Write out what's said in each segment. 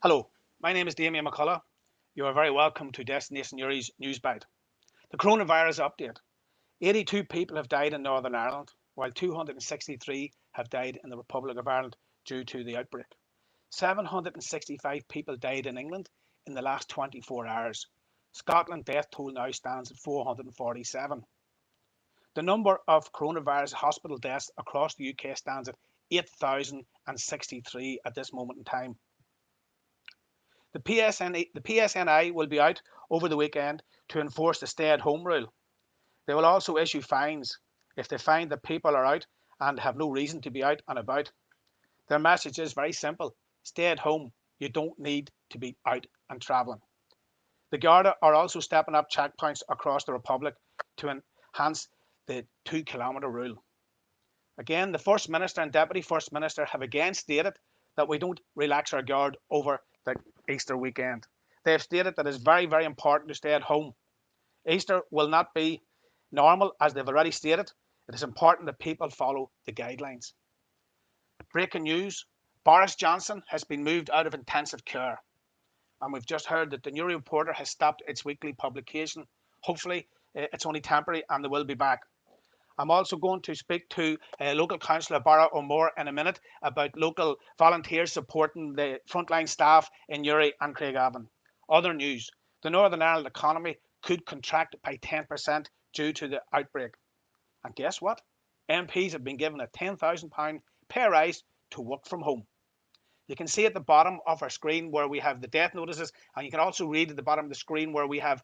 Hello, my name is Damian McCullough. You are very welcome to Destination Newry's News Byte. The coronavirus update. 82 people have died in Northern Ireland, while 263 have died in the Republic of Ireland due to the outbreak. 765 people died in England in the last 24 hours. Scotland death toll now stands at 447. The number of coronavirus hospital deaths across the UK stands at 8,063 at this moment in time. The PSNI will be out over the weekend to enforce the stay-at-home rule. They will also issue fines if they find that people are out and have no reason to be out and about. Their message is very simple: stay at home. You don't need to be out and travelling. The Garda are also stepping up checkpoints across the Republic to enhance the 2 kilometre rule. Again, the First Minister and Deputy First Minister have again stated that we don't relax our guard over the Easter weekend. They have stated that it's very, very important to stay at home. Easter will not be normal, as they've already stated. It is important that people follow the guidelines. Breaking news: Boris Johnson has been moved out of intensive care. And we've just heard that the Newry Reporter has stopped its weekly publication. Hopefully, it's only temporary and they will be back. I'm also going to speak to local councillor Barra O'More in a minute about local volunteers supporting the frontline staff in Newry and Craigavon. Other news: the Northern Ireland economy could contract by 10% due to the outbreak. And guess what? MPs have been given a £10,000 pay rise to work from home. You can see at the bottom of our screen where we have the death notices, and you can also read at the bottom of the screen where we have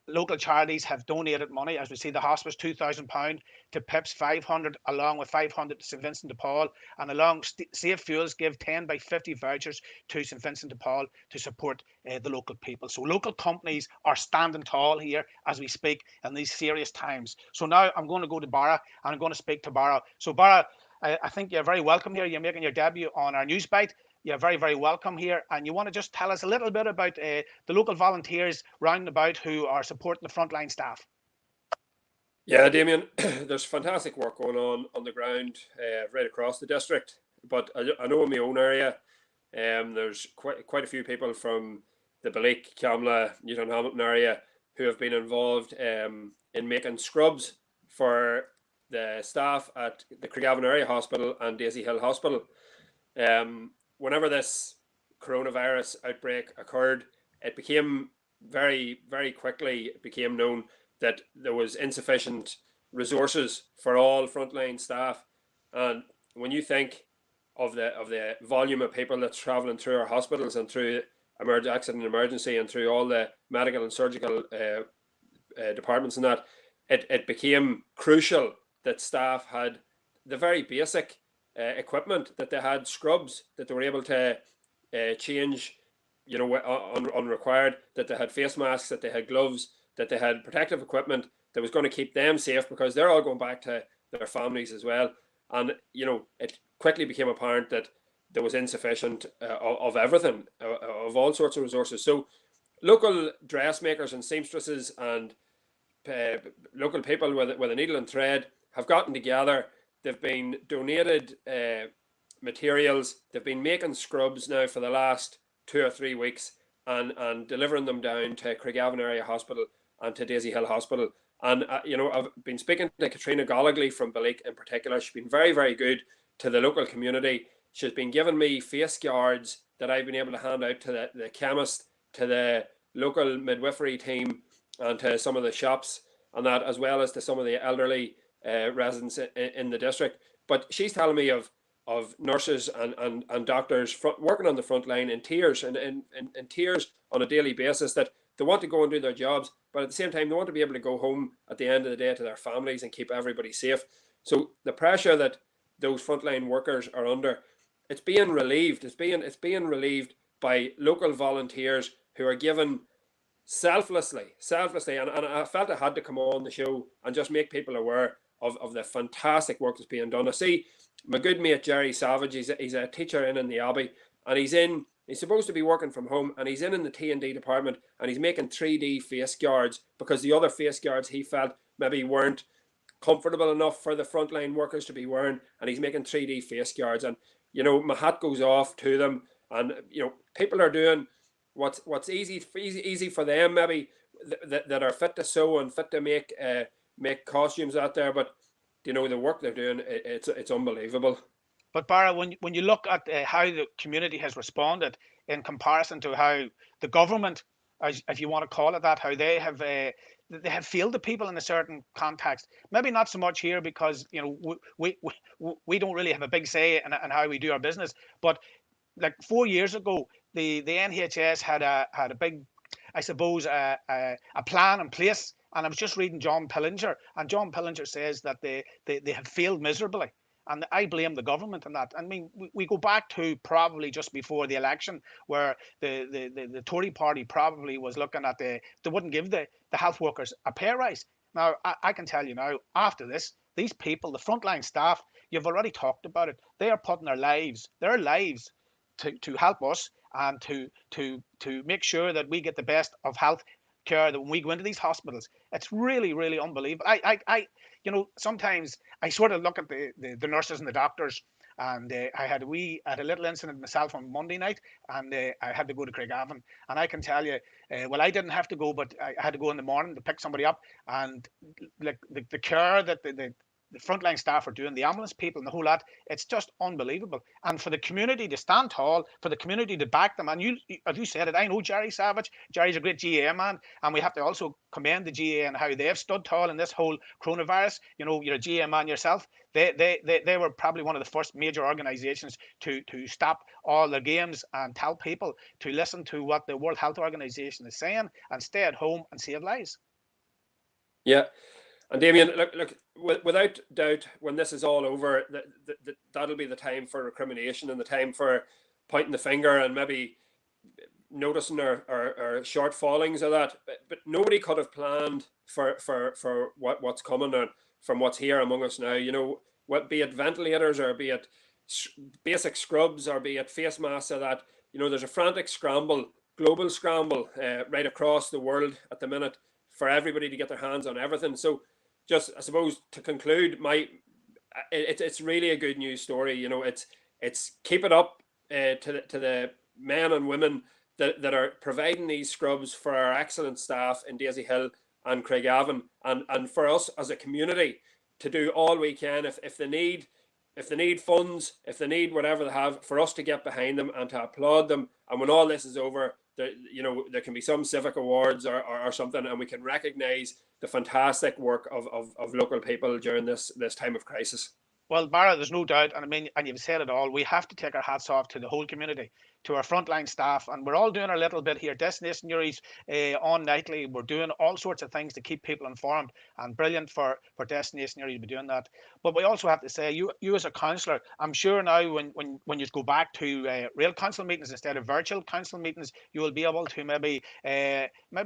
local charities have donated money. As we see, the hospice £2,000 to PIPS, 500 along with 500 to St Vincent de Paul, and along Safe Fuels give 10 by 50 vouchers to St Vincent de Paul to support the local people. So local companies are standing tall here as we speak in these serious times. So now I'm going to go to Barra and I'm going to speak to Barra. So Barra, I think you're very welcome here. You're making your debut on our News Byte. You're very, very welcome here. And you want to just tell us a little bit about the local volunteers round about who are supporting the frontline staff? Yeah, Damien, there's fantastic work going on the ground right across the district. But I know in my own area, there's quite a few people from the Byte, Camla, Newton Hamilton area who have been involved in making scrubs for the staff at the Craigavon Area Hospital and Daisy Hill Hospital. Whenever this coronavirus outbreak occurred, it became very, very quickly became known that there was insufficient resources for all frontline staff. And when you think of the volume of people that's travelling through our hospitals and through accident and emergency and through all the medical and surgical departments and that, it became crucial that staff had the very basic equipment, that they had scrubs, that they were able to change, on required, that they had face masks, that they had gloves, that they had protective equipment that was going to keep them safe, because they're all going back to their families as well. And it quickly became apparent that there was insufficient of everything, of all sorts of resources. So local dressmakers and seamstresses and local people with a needle and thread have gotten together. They've been donated materials. They've been making scrubs now for the last 2 or 3 weeks and delivering them down to Craigavon Area Hospital and to Daisy Hill Hospital. And I've been speaking to Katrina Gollagley from Byte in particular. She's been very, very good to the local community. She's been giving me face guards that I've been able to hand out to the chemist, to the local midwifery team, and to some of the shops and that, as well as to some of the elderly residents in the district. But she's telling me of nurses and doctors working on the front line in tears and in tears on a daily basis, that they want to go and do their jobs, but at the same time they want to be able to go home at the end of the day to their families and keep everybody safe. So the pressure that those frontline workers are under, it's being relieved. It's being relieved by local volunteers who are given selflessly, and I felt I had to come on the show and just make people aware of the fantastic work that's being done. I see my good mate Jerry Savage, he's a teacher in the Abbey, and he's supposed to be working from home, and he's in the T&D department, and he's making 3D face guards because the other face guards he felt maybe weren't comfortable enough for the frontline workers to be wearing, and he's making 3D face guards. And my hat goes off to them. and people are doing what's easy for them, maybe that are fit to sew and fit to make costumes out there, but the work they're doing, it's unbelievable. But Barra, when you look at how the community has responded in comparison to how the government, as if you want to call it that, how they have failed the people in a certain context. Maybe not so much here because we don't really have a big say in how we do our business. But like 4 years ago, the NHS had a big, I suppose, a plan in place. And I was just reading John Pillinger, and John Pillinger says that they have failed miserably. And I blame the government on that. I mean, we go back to probably just before the election, where the Tory party probably was looking at they wouldn't give the health workers a pay rise. Now, I can tell you now, after this, these people, the frontline staff, you've already talked about it, they are putting their lives to help us and to make sure that we get the best of health care that when we go into these hospitals. It's really, really unbelievable. Sometimes I sort of look at the nurses and the doctors, and I had a little incident myself on Monday night, and I had to go to Craigavon, and I can tell you, well, I didn't have to go, but I had to go in the morning to pick somebody up, and like the care that the frontline staff are doing, the ambulance people and the whole lot, it's just unbelievable. And for the community to stand tall, for the community to back them, and as you said it, I know Jerry Savage. Jerry's a great GA man, and we have to also commend the GA and how they've stood tall in this whole coronavirus. You're a GA man yourself. They were probably one of the first major organisations to stop all the games and tell people to listen to what the World Health Organization is saying and stay at home and save lives. Yeah. And Damian, look, without doubt, when this is all over, that'll be the time for recrimination and the time for pointing the finger and maybe noticing our shortfallings of that. But nobody could have planned for what's coming and from what's here among us now. Be it ventilators or be it basic scrubs or be it face masks or that. There's a frantic scramble, global scramble, right across the world at the minute for everybody to get their hands on everything. So, just I suppose to conclude, it's really a good news story. It's keep it up to the men and women that are providing these scrubs for our excellent staff in Daisy Hill and Craigavon, and for us as a community to do all we can if they need funds, if they need whatever they have, for us to get behind them and to applaud them. And when all this is over, there can be some civic awards or something, and we can recognise the fantastic work of local people during this time of crisis. Well, Barra, there's no doubt, and I mean, and you've said it all. We have to take our hats off to the whole community, to our frontline staff, and we're all doing our little bit here. Destination Newry's on nightly. We're doing all sorts of things to keep people informed, and brilliant for Destination Newry to be doing that. But we also have to say, you as a councillor, I'm sure now when you go back to real council meetings instead of virtual council meetings, you will be able to maybe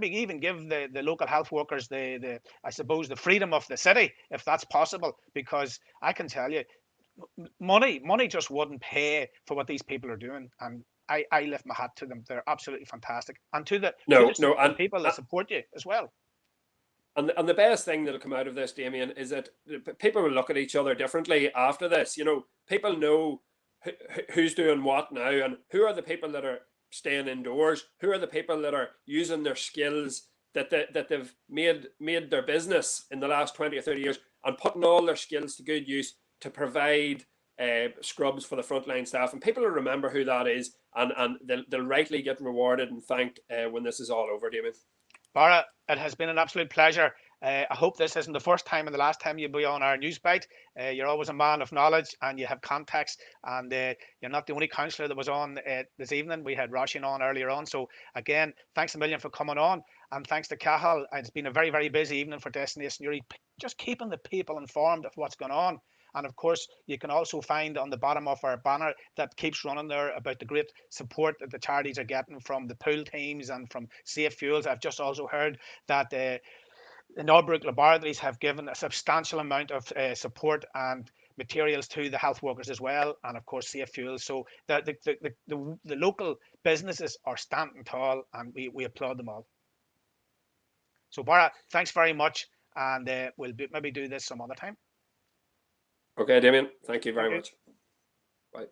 even give the local health workers the I suppose the freedom of the city, if that's possible, because I can tell you, money just wouldn't pay for what these people are doing, and I lift my hat to them. They're absolutely fantastic, and to the people that support you as well. And the best thing that'll come out of this, Damian, is that people will look at each other differently after this. People know who's doing what now, and who are the people that are staying indoors, who are the people that are using their skills that they've made their business in the last 20 or 30 years, and putting all their skills to good use to provide scrubs for the frontline staff. And people will remember who that is, and they'll rightly get rewarded and thanked when this is all over, Damian. Barra, it has been an absolute pleasure. I hope this isn't the first time and the last time you'll be on our news bite. You're always a man of knowledge and you have contacts, and you're not the only councillor that was on this evening. We had Roshan on earlier on. So again, thanks a million for coming on, and thanks to Cahill. It's been a very, very busy evening for Destination Newry, just keeping the people informed of what's going on. And of course, you can also find on the bottom of our banner that keeps running there about the great support that the charities are getting from the pool teams and from Safe Fuels. I've just also heard that the Norbrook laboratories have given a substantial amount of support and materials to the health workers as well, and of course Safe Fuels. So the local businesses are standing tall, and we applaud them all. So Barra, thanks very much, and we'll maybe do this some other time. Okay, Damian, thank you very much. Bye.